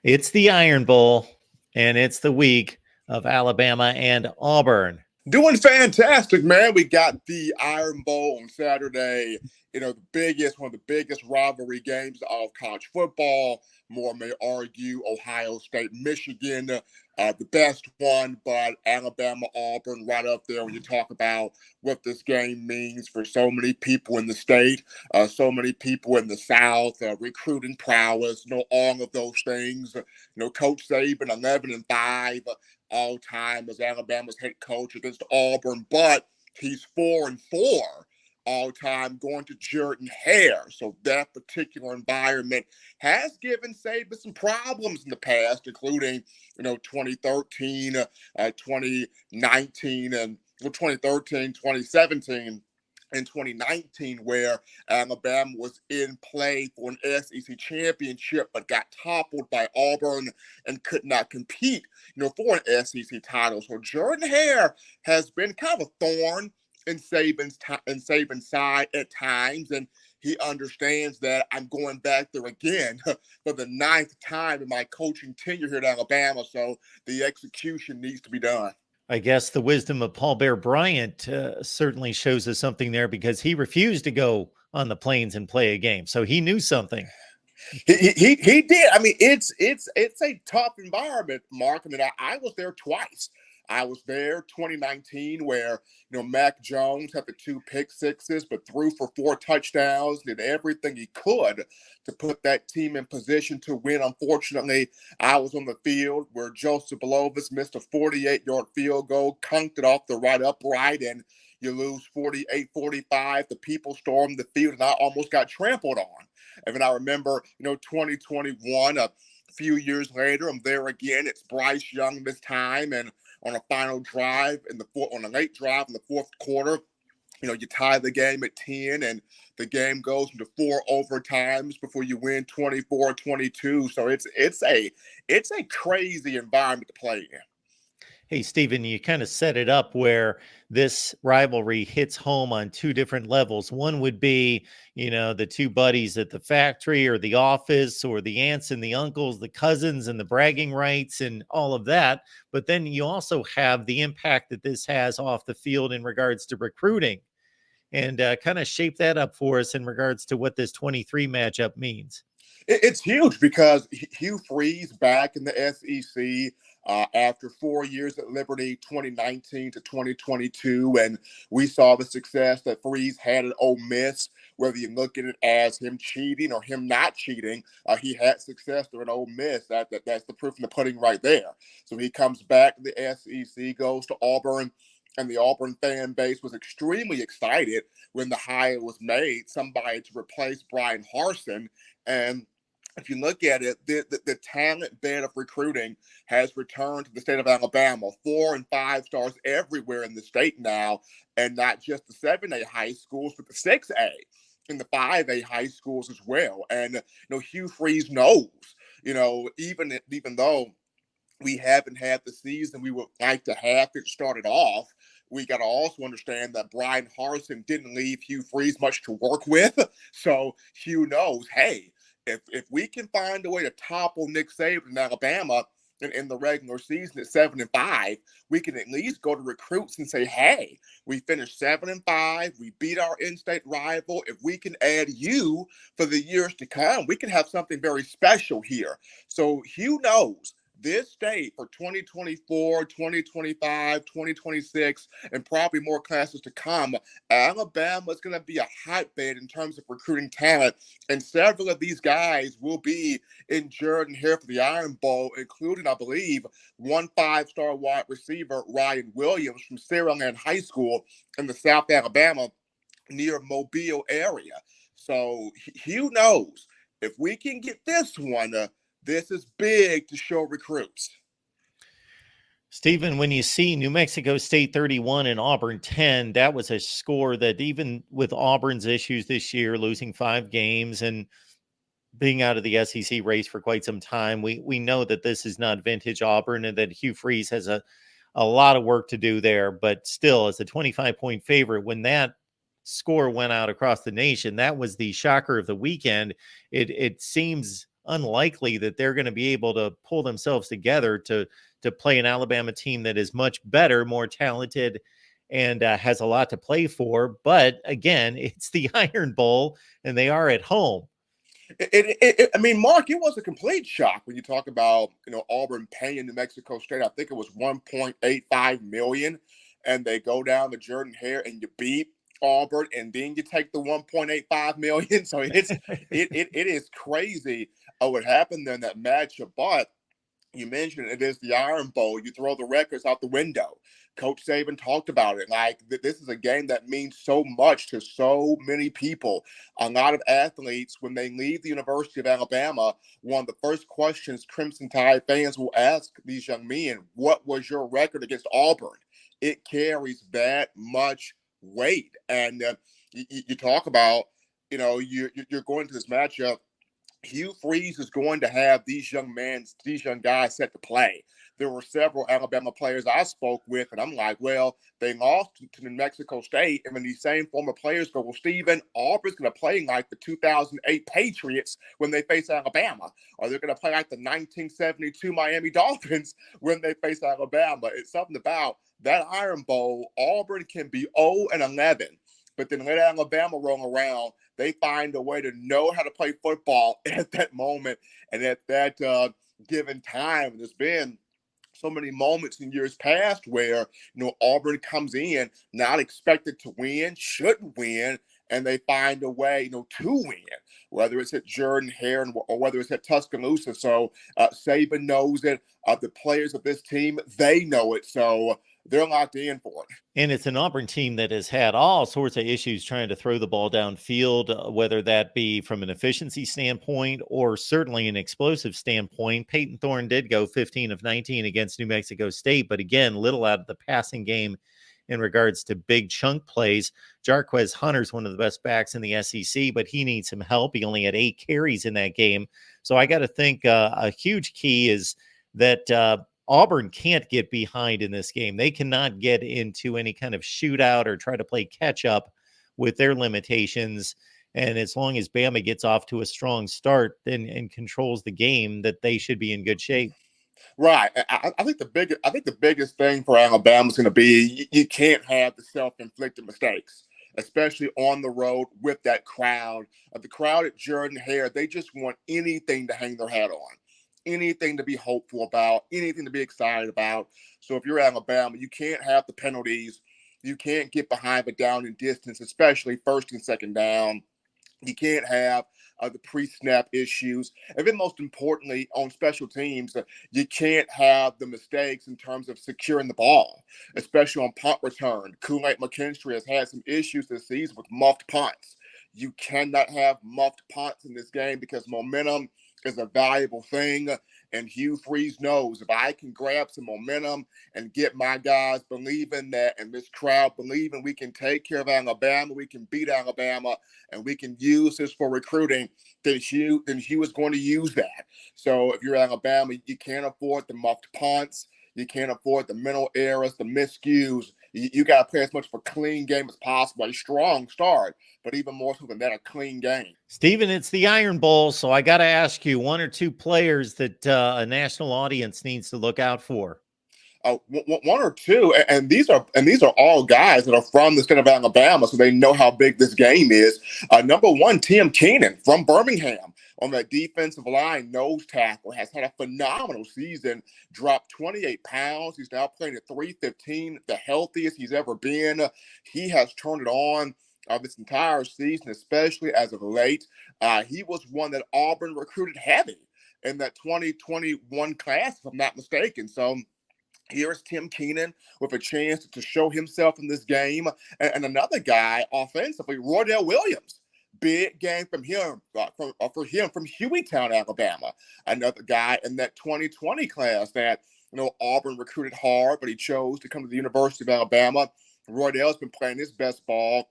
It's the Iron Bowl, and it's the week of Alabama and Auburn. Doing fantastic, man. We got the Iron Bowl on Saturday. One of the biggest rivalry games of college football. More may argue Ohio State, Michigan, the best one, but Alabama, Auburn, right up there when you talk about what this game means for so many people in the state, so many people in the South, recruiting prowess, all of those things. Coach Saban, 11-5 all time as Alabama's head coach against Auburn, but he's 4-4 all time going to Jordan Hare. So that particular environment has given Saban some problems in the past, including 2013, 2019, and 2013, 2017. In 2019, where Alabama was in play for an SEC championship, but got toppled by Auburn and could not compete, for an SEC title. So Jordan Hare has been kind of a thorn in Saban's side at times, and he understands that I'm going back there again for the 9th time in my coaching tenure here at Alabama. So the execution needs to be done. I guess the wisdom of Paul Bear Bryant certainly shows us something there, because he refused to go on the plains and play a game. So he knew something. He did. I mean, it's a tough environment, Mark. I mean, I was there twice. I was there 2019, where Mac Jones had the 2 pick sixes, but threw for 4 touchdowns, did everything he could to put that team in position to win. Unfortunately, I was on the field where Joseph Belovis missed a 48-yard field goal, conked it off the right upright, and you lose 48-45. The people stormed the field, and I almost got trampled on. And then I remember, 2021, a few years later, I'm there again. It's Bryce Young this time, and on a final drive on a late drive in the 4th quarter, you tie the game at 10, and the game goes into 4 overtimes before you win 24-22. So it's a crazy environment to play in. Hey, Stephen, you kind of set it up where this rivalry hits home on 2 different levels. One would be, the 2 buddies at the factory or the office, or the aunts and the uncles, the cousins and the bragging rights and all of that. But then you also have the impact that this has off the field in regards to recruiting, and kind of shape that up for us in regards to what this 23 matchup means. It's huge because Hugh Freeze back in the SEC after 4 years at Liberty, 2019 to 2022, and we saw the success that Freeze had at Ole Miss. Whether you look at it as him cheating or him not cheating, he had success there at Ole Miss. That's the proof in the pudding right there. So he comes back to the SEC, goes to Auburn, and the Auburn fan base was extremely excited when the hire was made, somebody to replace Brian Harsin. And if you look at it, the talent bed of recruiting has returned to the state of Alabama. 4 and 5 stars everywhere in the state now, and not just the 7A high schools, but the 6A and the 5A high schools as well. And Hugh Freeze knows, even though we haven't had the season we would like to have it started off, we got to also understand that Brian Harsin didn't leave Hugh Freeze much to work with. So Hugh knows, hey, if we can find a way to topple Nick Saban in Alabama in the regular season at 7-5, we can at least go to recruits and say, hey, we finished 7-5. We beat our in-state rival. If we can add you for the years to come, we can have something very special here. So Hugh knows this state for 2024, 2025, 2026, and probably more classes to come, Alabama is going to be a hotbed in terms of recruiting talent. And several of these guys will be in Jordan here for the Iron Bowl, including, I believe, 1 5-star wide receiver, Ryan Williams from Saraland High School in the South Alabama near Mobile area. So Hugh knows if we can get this one, this is big to show recruits. Stephen, when you see New Mexico State 31 and Auburn 10, that was a score that, even with Auburn's issues this year, losing 5 games and being out of the SEC race for quite some time, we know that this is not vintage Auburn, and that Hugh Freeze has a lot of work to do there. But still, as a 25-point favorite, when that score went out across the nation, that was the shocker of the weekend. It seems unlikely that they're going to be able to pull themselves together to play an Alabama team that is much better, more talented, and has a lot to play for. But again, it's the Iron Bowl, and they are at home. I mean, Mark, it was a complete shock when you talk about, Auburn paying New Mexico State. I think it was 1.85 million, and they go down to Jordan Hare and you beat Auburn, and then you take the 1.85 million. So it is crazy what happened there in that matchup. But you mentioned it is the Iron Bowl. You throw the records out the window. Coach Saban talked about it. Like, this is a game that means so much to so many people. A lot of athletes, when they leave the University of Alabama, one of the first questions Crimson Tide fans will ask these young men, what was your record against Auburn? It carries that much weight. And you talk about, you're going to this matchup. Hugh Freeze is going to have these young guys set to play. There were several Alabama players I spoke with, and I'm like, well, they lost to New Mexico State, and when these same former players go, well, Stephen, Auburn's going to play like the 2008 Patriots when they face Alabama, or they're going to play like the 1972 Miami Dolphins when they face Alabama. It's something about that Iron Bowl. Auburn can be 0-11, but then let Alabama roll around. They find a way to know how to play football at that moment and at that given time. There's been so many moments in years past where, Auburn comes in not expected to win, shouldn't win, and they find a way, to win, whether it's at Jordan Hare or whether it's at Tuscaloosa. So Saban knows it. The players of this team, they know it. So they're locked in for it. And it's an Auburn team that has had all sorts of issues trying to throw the ball downfield, whether that be from an efficiency standpoint or certainly an explosive standpoint. Peyton Thorne did go 15 of 19 against New Mexico State, but again, little out of the passing game in regards to big chunk plays. Jarquez Hunter's one of the best backs in the SEC, but he needs some help. He only had 8 carries in that game. So I got to think a huge key is that Auburn can't get behind in this game. They cannot get into any kind of shootout or try to play catch up with their limitations. And as long as Bama gets off to a strong start and controls the game, that they should be in good shape. Right. I think the biggest thing for Alabama is going to be you can't have the self-inflicted mistakes, especially on the road with that crowd. The crowd at Jordan Hare, they just want anything to hang their hat on, anything to be hopeful about, anything to be excited about. So if you're Alabama, you can't have the penalties. You can't get behind but down in distance, especially first and second down. You can't have the pre-snap issues. And then most importantly, on special teams, you can't have the mistakes in terms of securing the ball, especially on punt return. Kool-Aid McKinstry has had some issues this season with muffed punts. You cannot have muffed punts in this game because momentum is a valuable thing. And Hugh Freeze knows if I can grab some momentum and get my guys believing that, and this crowd believing we can take care of Alabama, we can beat Alabama, and we can use this for recruiting, then Hugh is going to use that. So if you're Alabama, you can't afford the muffed punts. You can't afford the mental errors, the miscues. You got to play as much of a clean game as possible, a strong start, but even more so than that, a clean game. Stephen, it's the Iron Bowl, so I got to ask you 1 or 2 players that a national audience needs to look out for. 1 or 2, and these are all guys that are from the state of Alabama, so they know how big this game is. Number 1, Tim Keenan from Birmingham on that defensive line, nose tackle, has had a phenomenal season. Dropped 28 pounds. He's now playing at 315, the healthiest he's ever been. He has turned it on this entire season, especially as of late. He was one that Auburn recruited heavy in that 2021 class, if I'm not mistaken. So here's Tim Keenan with a chance to show himself in this game. And another guy offensively, Roydell Williams. Big game from him, from Hueytown, Alabama. Another guy in that 2020 class that, Auburn recruited hard, but he chose to come to the University of Alabama. Roydell's been playing his best ball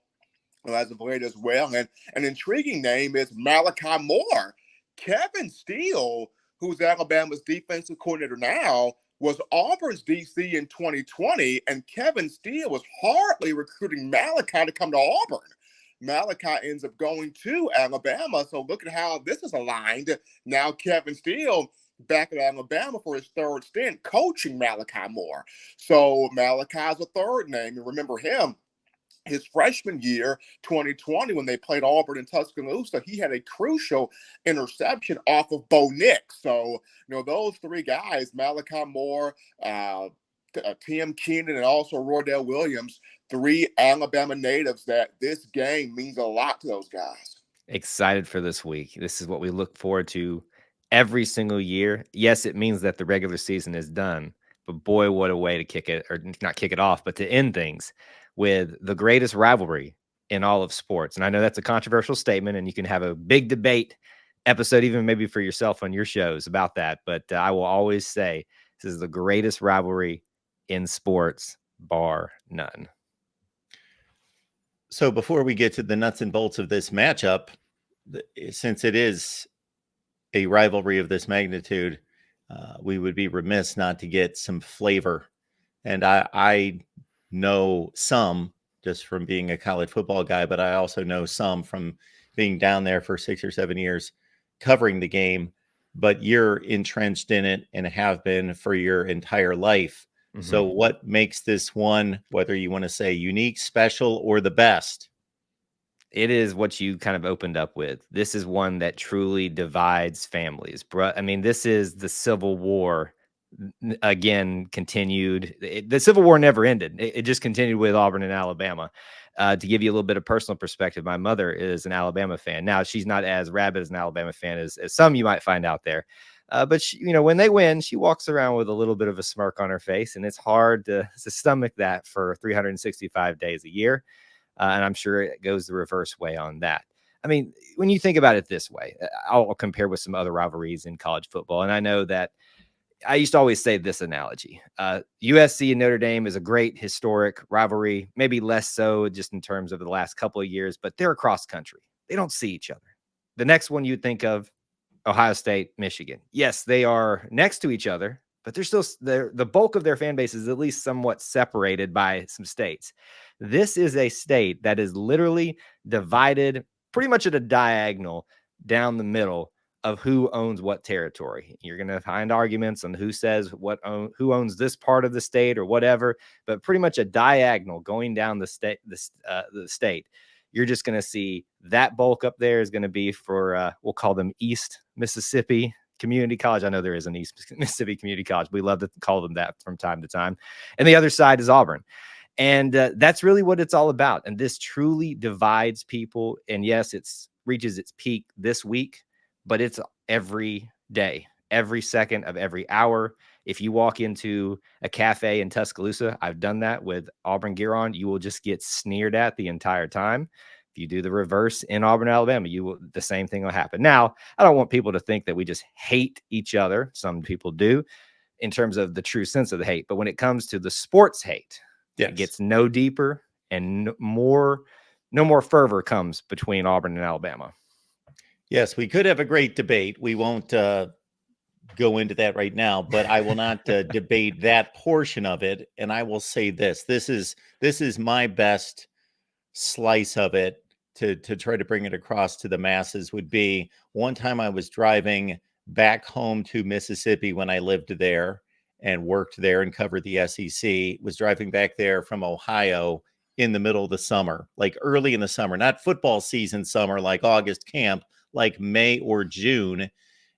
as of late as well. And an intriguing name is Malachi Moore. Kevin Steele, who's Alabama's defensive coordinator now, was Auburn's DC in 2020, and Kevin Steele was hardly recruiting Malachi to come to Auburn. Malachi ends up going to Alabama. So look at how this is aligned. Now Kevin Steele back at Alabama for his third stint coaching Malachi Moore. So Malachi's a third name. And remember him, his freshman year, 2020, when they played Auburn in Tuscaloosa, he had a crucial interception off of Bo Nix. So, those three guys, Malachi Moore, Tim Keenan, and also Roydell Williams, three Alabama natives that this game means a lot to those guys. Excited for this week. This is what we look forward to every single year. Yes, it means that the regular season is done, but boy, what a way to kick it, or not kick it off, but to end things with the greatest rivalry in all of sports. And I know that's a controversial statement, and you can have a big debate episode, even maybe for yourself on your shows about that. But I will always say this is the greatest rivalry in sports, bar none. So before we get to the nuts and bolts of this matchup, since it is a rivalry of this magnitude, we would be remiss not to get some flavor. And I know some just from being a college football guy, but I also know some from being down there for 6 or 7 years covering the game. But you're entrenched in it and have been for your entire life. Mm-hmm. So what makes this one, whether you want to say unique, special, or the best? It is what you kind of opened up with. This is one that truly divides families. I mean, this is the Civil War again continued. The Civil War never ended. It just continued with Auburn and Alabama. To give you a little bit of personal perspective, my mother is an Alabama fan. Now, she's not as rabid as an Alabama fan as some you might find out there. But she, when they win, she walks around with a little bit of a smirk on her face, and it's hard to stomach that for 365 days a year. And I'm sure it goes the reverse way on that. I mean, when you think about it this way, I'll compare with some other rivalries in college football. And I know that I used to always say this analogy. USC and Notre Dame is a great historic rivalry, maybe less so just in terms of the last couple of years, but they're across country. They don't see each other. The next one you'd think of, Ohio State, Michigan. Yes, they are next to each other, but they're still the bulk of their fan base is at least somewhat separated by some states. This is a state that is literally divided pretty much at a diagonal down the middle of who owns what territory. You're going to find arguments on who says who owns this part of the state or whatever, but pretty much a diagonal going down the state. You're just going to see that bulk up there is going to be for, we'll call them East Mississippi Community College. I know there is an East Mississippi Community College. We love to call them that from time to time. And the other side is Auburn. And that's really what it's all about. And this truly divides people. And yes, it reaches its peak this week, but it's every day, every second of every hour. If you walk into a cafe in Tuscaloosa, I've done that with Auburn gear on, you will just get sneered at the entire time. If you do the reverse in Auburn, Alabama, the same thing will happen. Now, I don't want people to think that we just hate each other. Some people do in terms of the true sense of the hate. But when it comes to the sports hate, yes, it gets no deeper and no more fervor comes between Auburn and Alabama. Yes, we could have a great debate. We won't go into that right now, but I will not debate that portion of it. And I will say this is my best slice of it to try to bring it across to the masses would be one time I was driving back home to Mississippi when I lived there and worked there and covered the SEC, was driving back there from Ohio in the middle of the summer, like early in the summer, not football season summer, like August camp, like May or June.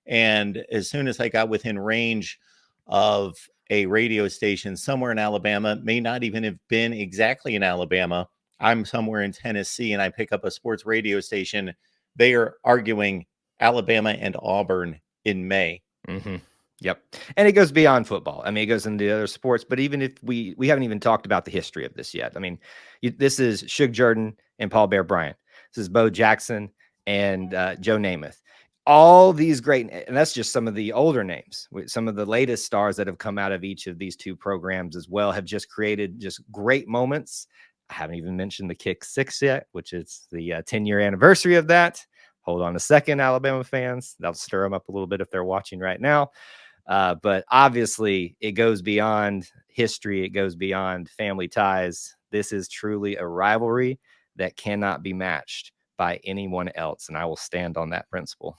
And as soon as I got within range of a radio station somewhere in Alabama, may not even have been exactly in Alabama, I'm somewhere in Tennessee, and I pick up a sports radio station. They are arguing Alabama and Auburn in May. Mm-hmm. Yep. And it goes beyond football. I mean, it goes into the other sports, but even if we haven't even talked about the history of this yet. I mean, this is Shug Jordan and Paul Bear Bryant. This is Bo Jackson and Joe Namath. All these great, and that's just some of the older names. Some of the latest stars that have come out of each of these two programs as well have just created just great moments. I haven't even mentioned the Kick Six yet, which is the 10-year anniversary of that. Hold on a second, Alabama fans. That'll stir them up a little bit if they're watching right now. But obviously, it goes beyond history. It goes beyond family ties. This is truly a rivalry that cannot be matched by anyone else. And I will stand on that principle.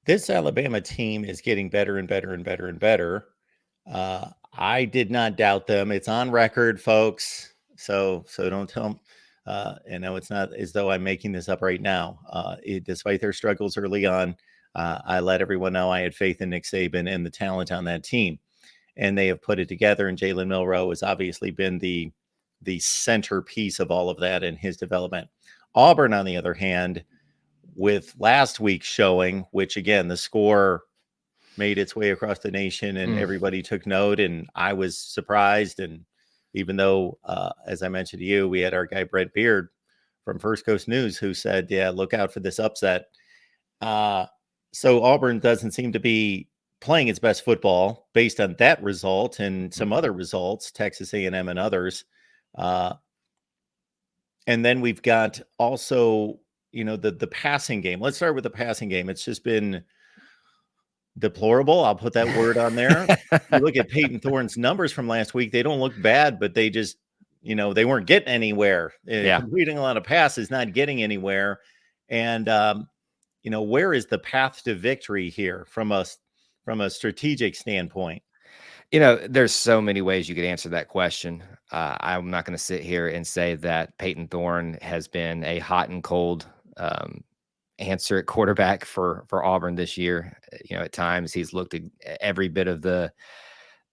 This Alabama team is getting better and better and better and better. I did not doubt them. It's on record, folks. So don't tell them. And no, it's not as though I'm making this up right now. Despite their struggles early on, I let everyone know I had faith in Nick Saban and the talent on that team, and they have put it together. And Jalen Milroe has obviously been the centerpiece of all of that in his development. Auburn, on the other hand, with last week's showing, which again, the score made its way across the nation and everybody took note, and I was surprised. And even though, as I mentioned to you, we had our guy Brent Beard from First Coast News who said, yeah, look out for this upset. So Auburn doesn't seem to be playing its best football based on that result and some other results, Texas A&M and others. And then we've got also, the passing game. Let's start with the passing game. It's just been deplorable. I'll put that word on there. You look at Peyton Thorne's numbers from last week. They don't look bad, but they just, they weren't getting anywhere. Completing a lot of passes, not getting anywhere. And, where is the path to victory here from a strategic standpoint? There's so many ways you could answer that question. I'm not going to sit here and say that Peyton Thorne has been a hot and cold answer at quarterback for Auburn this year. At times he's looked at every bit of the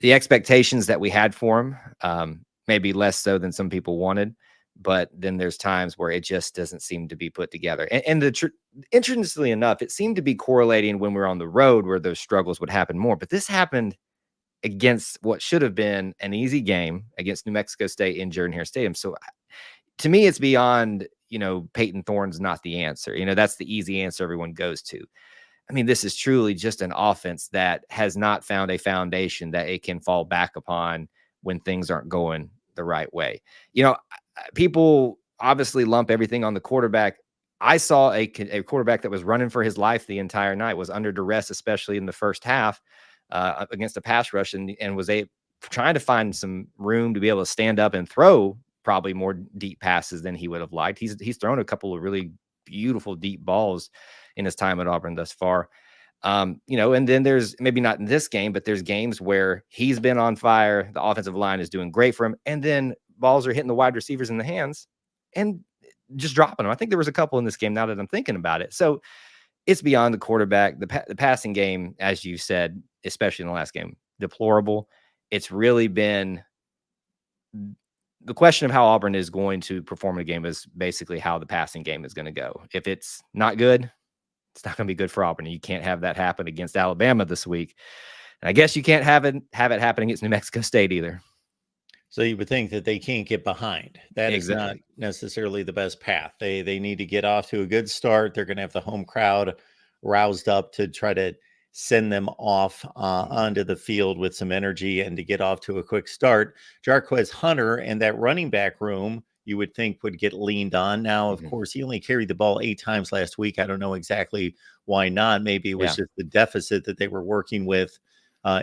expectations that we had for him, maybe less so than some people wanted. But then there's times where it just doesn't seem to be put together. And interestingly enough, it seemed to be correlating when we were on the road where those struggles would happen more. But this happened against what should have been an easy game against New Mexico State in Jordan-Hare Stadium. So to me, it's beyond, Peyton Thorne's not the answer. That's the easy answer everyone goes to. I mean, this is truly just an offense that has not found a foundation that it can fall back upon when things aren't going the right way. People obviously lump everything on the quarterback. I saw a quarterback that was running for his life the entire night, was under duress, especially in the first half, against a pass rush, and was trying to find some room to be able to stand up and throw probably more deep passes than he would have liked. He's thrown a couple of really beautiful deep balls in his time at Auburn thus far. And then there's, maybe not in this game, but there's games where he's been on fire. The offensive line is doing great for him. And then balls are hitting the wide receivers in the hands and just dropping them. I think there was a couple in this game now that I'm thinking about it. So it's beyond the quarterback. The passing game, as you said, especially in the last game, deplorable. It's really been the question of how Auburn is going to perform in a game is basically how the passing game is going to go. If it's not good, it's not going to be good for Auburn. You can't have that happen against Alabama this week. And I guess you can't have it happen against New Mexico State either. So you would think that they can't get behind. That Exactly. is not necessarily the best path. They need to get off to a good start. They're going to have the home crowd roused up to try to send them off onto the field with some energy and to get off to a quick start. Jarquez Hunter and that running back room, you would think, would get leaned on. Now, of course, he only carried the ball 8 times last week. I don't know exactly why not. Maybe it was just the deficit that they were working with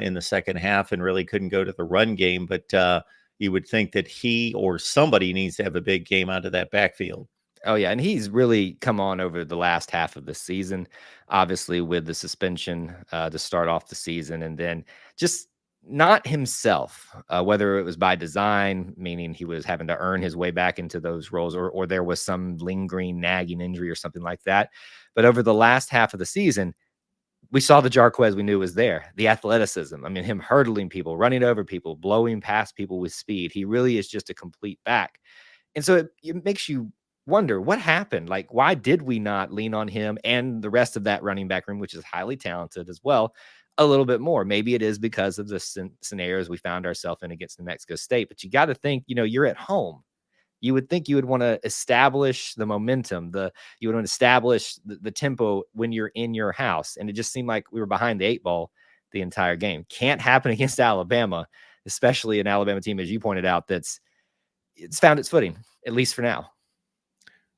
in the second half and really couldn't go to the run game. But you would think that he or somebody needs to have a big game out of that backfield. Oh, yeah, and he's really come on over the last half of the season, obviously with the suspension to start off the season, and then just not himself, whether it was by design, meaning he was having to earn his way back into those roles, or there was some lingering, nagging injury or something like that. But over the last half of the season, we saw the Jarquez we knew was there, the athleticism. I mean, him hurdling people, running over people, blowing past people with speed. He really is just a complete back. And so it makes you wonder what happened. Like, why did we not lean on him and the rest of that running back room, which is highly talented as well, a little bit more? Maybe it is because of the scenarios we found ourselves in against New Mexico State. But you got to think, you're at home. You would think you would want to establish the momentum, you would want to establish the tempo when you're in your house. And it just seemed like we were behind the 8 ball the entire game. Can't happen against Alabama, especially an Alabama team, as you pointed out, it's found its footing, at least for now.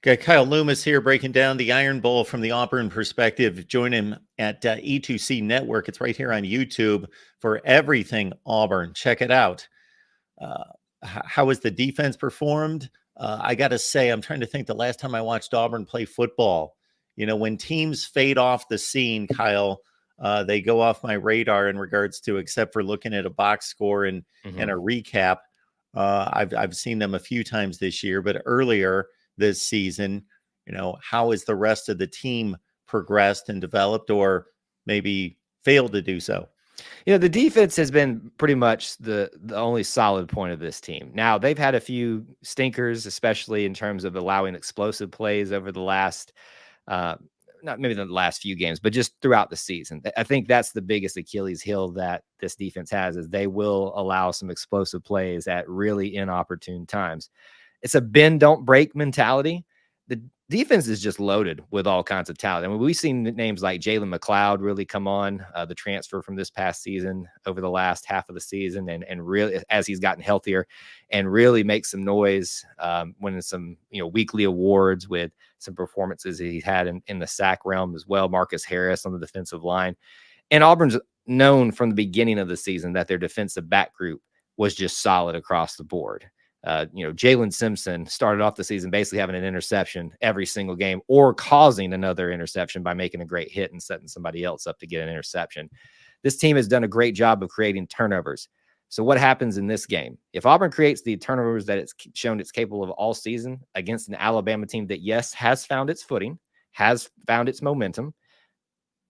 Got Kyle Loomis here breaking down the Iron Bowl from the Auburn perspective. Join him at E2C Network. It's right here on YouTube for everything Auburn. Check it out. How has the defense performed? I got to say, I'm trying to think the last time I watched Auburn play football. When teams fade off the scene, Kyle, they go off my radar in regards to, except for looking at a box score and a recap. I've seen them a few times this year, but earlier this season, how has the rest of the team progressed and developed, or maybe failed to do so? The defense has been pretty much the only solid point of this team. Now, they've had a few stinkers, especially in terms of allowing explosive plays over the last, not maybe the last few games, but just throughout the season. I think that's the biggest Achilles heel that this defense has, is they will allow some explosive plays at really inopportune times. It's a bend, don't break mentality. The defense is just loaded with all kinds of talent. I mean, we've seen names like Jalen McLeod really come on, the transfer from this past season over the last half of the season, and really, as he's gotten healthier, and really make some noise, winning some weekly awards with some performances that he's had in the sack realm as well. Marcus Harris on the defensive line. And Auburn's known from the beginning of the season that their defensive back group was just solid across the board. Jalen Simpson started off the season basically having an interception every single game, or causing another interception by making a great hit and setting somebody else up to get an interception. This team has done a great job of creating turnovers. So what happens in this game? If Auburn creates the turnovers that it's shown it's capable of all season against an Alabama team that, yes, has found its footing, has found its momentum,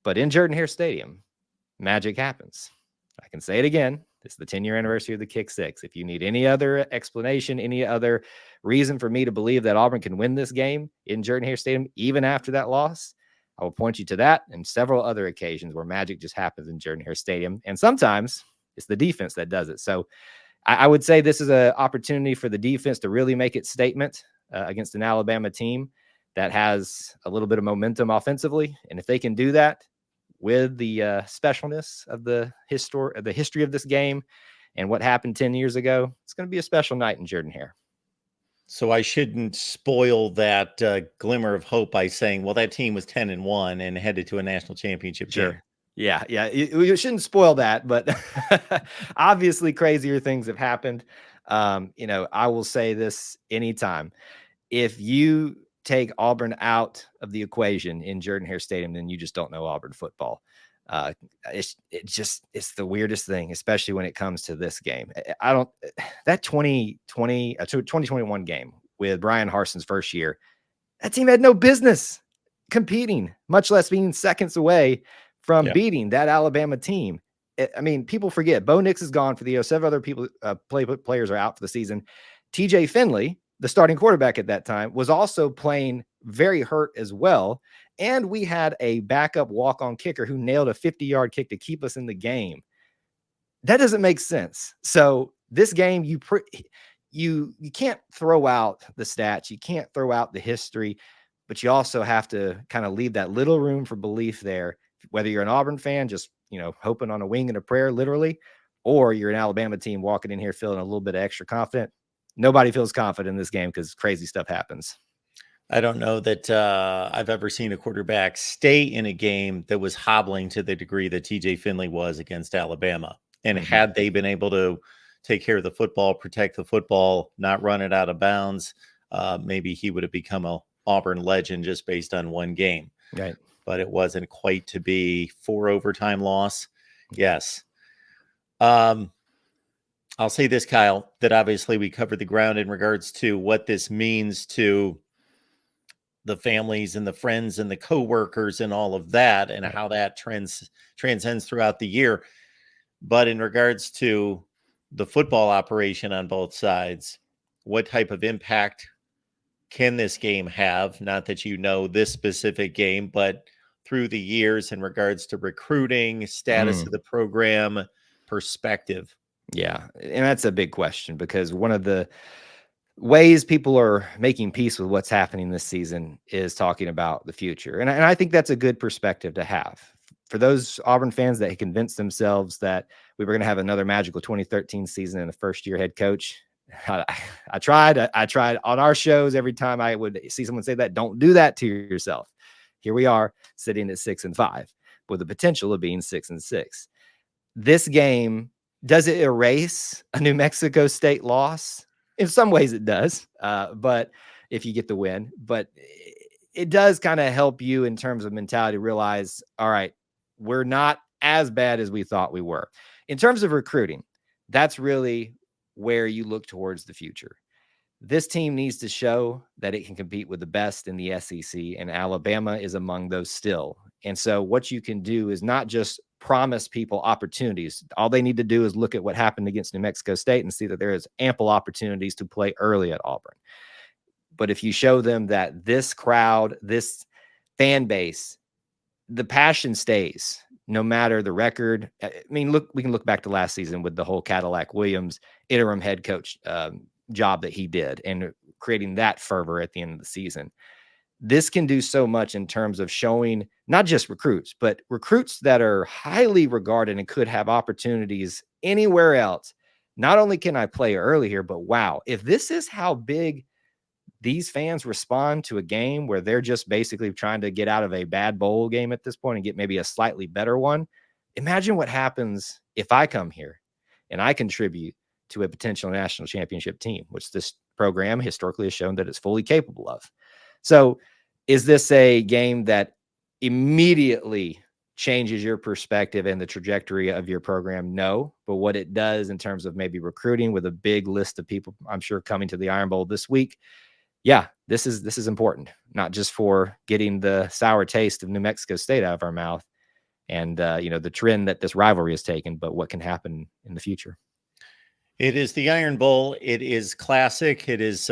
but in Jordan-Hare Stadium, magic happens. I can say it again. It's the 10-year anniversary of the kick six. If you need any other explanation, any other reason for me to believe that Auburn can win this game in Jordan-Hare Stadium, even after that loss, I will point you to that and several other occasions where magic just happens in Jordan-Hare Stadium. And sometimes it's the defense that does it. So I would say this is an opportunity for the defense to really make its statement against an Alabama team that has a little bit of momentum offensively. And if they can do that, with the specialness of the history of this game and what happened 10 years ago, it's going to be a special night in Jordan-Hare. So I shouldn't spoil that glimmer of hope by saying, well, that team was 10-1 and headed to a national championship game. Yeah. You shouldn't spoil that, but obviously crazier things have happened. I will say this anytime. If you take Auburn out of the equation in Jordan-Hare Stadium, then you just don't know Auburn football. It's the weirdest thing, especially when it comes to this game. That 2021 game with Brian Harson's first year, that team had no business competing, much less being seconds away from beating that Alabama team. I mean, people forget Bo Nix is gone for the year. Several other people, players are out for the season. TJ Finley, the starting quarterback at that time, was also playing very hurt as well. And we had a backup walk-on kicker who nailed a 50-yard kick to keep us in the game. That doesn't make sense. So this game, you can't throw out the stats. You can't throw out the history, but you also have to kind of leave that little room for belief there, whether you're an Auburn fan, just, hoping on a wing and a prayer, literally, or you're an Alabama team walking in here feeling a little bit extra confident. Nobody feels confident in this game because crazy stuff happens. I don't know that I've ever seen a quarterback stay in a game that was hobbling to the degree that TJ Finley was against Alabama. And had they been able to take care of the football, protect the football, not run it out of bounds, maybe he would have become a Auburn legend just based on one game. Right. But it wasn't quite to be. 4 overtime loss. Yes. I'll say this, Kyle, that obviously we covered the ground in regards to what this means to the families and the friends and the coworkers and all of that, and how that transcends throughout the year. But in regards to the football operation on both sides, what type of impact can this game have? Not that this specific game, but through the years in regards to recruiting, status of the program, perspective. Yeah, and that's a big question, because one of the ways people are making peace with what's happening this season is talking about the future. And I think that's a good perspective to have. For those Auburn fans that had convinced themselves that we were going to have another magical 2013 season and a first-year head coach, I tried on our shows. Every time I would see someone say that, don't do that to yourself. Here we are sitting at 6-5 with the potential of being 6-6. This game, does it erase a New Mexico State loss? In some ways it does, but if you get the win, but it does kind of help you in terms of mentality, realize, all right, we're not as bad as we thought we were. In terms of recruiting, that's really where you look towards the future. This team needs to show that it can compete with the best in the SEC, and Alabama is among those still. And so what you can do is not just promise people opportunities. All they need to do is look at what happened against New Mexico State and see that there is ample opportunities to play early at Auburn. But if you show them that this crowd, this fan base, the passion stays no matter the record. I mean, look, we can look back to last season with the whole Cadillac Williams interim head coach job that he did and creating that fervor at the end of the season. This can do so much in terms of showing not just recruits, but recruits that are highly regarded and could have opportunities anywhere else. Not only can I play early here, but wow, if this is how big these fans respond to a game where they're just basically trying to get out of a bad bowl game at this point and get maybe a slightly better one, imagine what happens if I come here and I contribute to a potential national championship team, which this program historically has shown that it's fully capable of. So is this a game that immediately changes your perspective and the trajectory of your program? No, but what it does in terms of maybe recruiting with a big list of people, I'm sure, coming to the Iron Bowl this week. Yeah, this is important, not just for getting the sour taste of New Mexico State out of our mouth and the trend that this rivalry has taken, but what can happen in the future. It is the Iron Bowl. It is classic. It is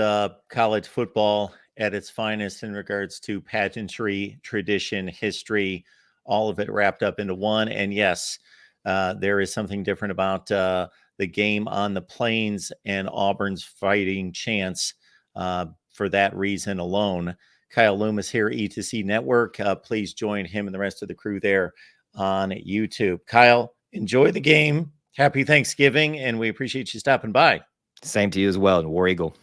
college football at its finest in regards to pageantry, tradition, history, all of it wrapped up into one. And yes, there is something different about the game on the Plains and Auburn's fighting chance for that reason alone. Kyle Loomis here, E2C Network. Please join him and the rest of the crew there on YouTube. Kyle, enjoy the game. Happy Thanksgiving, and we appreciate you stopping by. Same to you as well, and War Eagle.